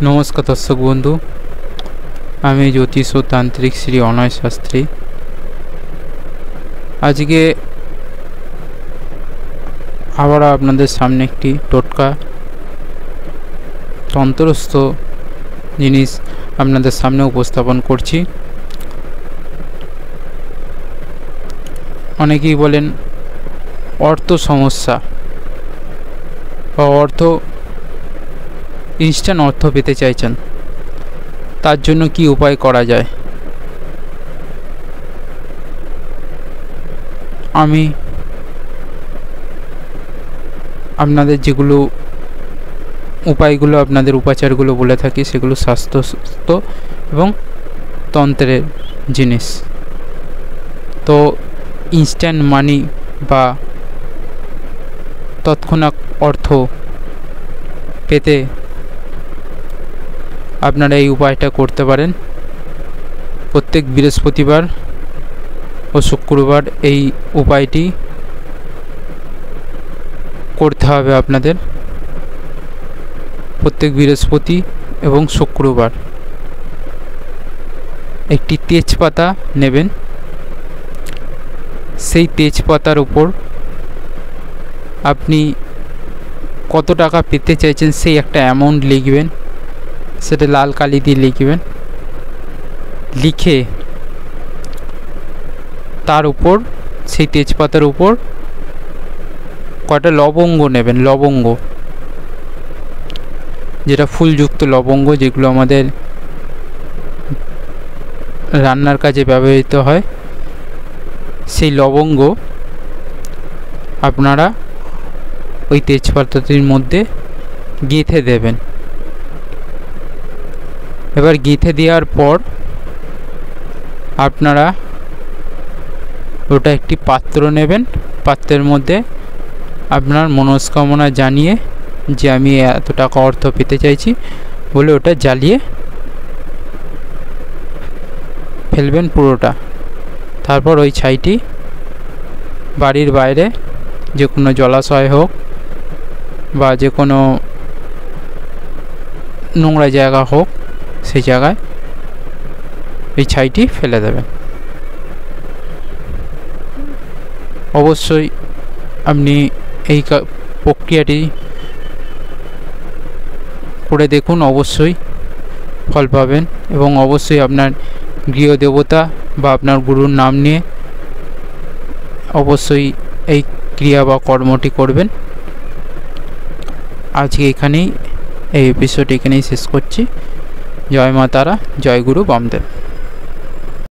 নমস্কার দর্শক বন্ধু, আমি জ্যোতিষ ও তান্ত্রিক শ্রী অনয় শাস্ত্রী। আজকে আবার আপনাদের সামনে একটি টোটকা তন্ত্রস্থ জিনিস আপনাদের সামনে উপস্থাপন করছি। অনেকেই বলেন অর্থ সমস্যা বা ইনস্ট্যান্ট অর্থ পেতে চাইছেন, তার জন্য কি উপায় করা যায়। আমি আপনাদের যেগুলো উপায়গুলো আপনাদের উপাচারগুলো বলে থাকি, সেগুলো স্বাস্থ্য এবং তন্ত্রের জিনিস। তো ইনস্ট্যান্ট মানি বা তৎক্ষণাৎ অর্থ পেতে আপনারা এই উপায়টা করতে পারেন। প্রত্যেক বৃহস্পতিবার ও শুক্রবার এই উপায়টি করতে হবে আপনাদের। প্রত্যেক বৃহস্পতি এবং শুক্রবার একটি তেজপাতা নেবেন। সেই তেজপাতার উপর আপনি কত টাকা পেতে চাইছেন সেই একটা অ্যামাউন্ট লিখবেন, সেটা লাল কালি দিয়ে লিখবেন। লিখে তার উপর, সেই তেজপাতার উপর কয়টা লবঙ্গ নেবেন। লবঙ্গ যেটা ফুলযুক্ত লবঙ্গ, যেগুলো আমাদের রান্নার কাজে ব্যবহৃত হয়, সেই লবঙ্গ আপনারা ওই তেজপাতাটির মধ্যে গেঁথে দেবেন। এবার গেঁথে দেওয়ার পর আপনারা ওটা একটি পাত্র নেবেন। পাত্রের মধ্যে আপনার মনস্কামনা জানিয়ে যে আমি এত টাকা অর্থ পেতে চাইছি বলে ওটা জ্বালিয়ে ফেলবেন পুরোটা। তারপর ওই ছাইটি বাড়ির বাইরে যে কোনো জলাশয় হোক বা যে কোনো নোংরা জায়গা হোক, সেই জায়গায় এই ছাইটি ফেলে দেবেন। অবশ্যই আপনি এই প্রক্রিয়াটি করে দেখুন, অবশ্যই ফল পাবেন। এবং অবশ্যই আপনার গৃহদেবতা বা আপনার গুরুর নাম নিয়ে অবশ্যই এই ক্রিয়া বা কর্মটি করবেন। আজকে এই এপিসোড এখানেই শেষ করছি। জয় মা তারা, জয় গুরু বামদেব।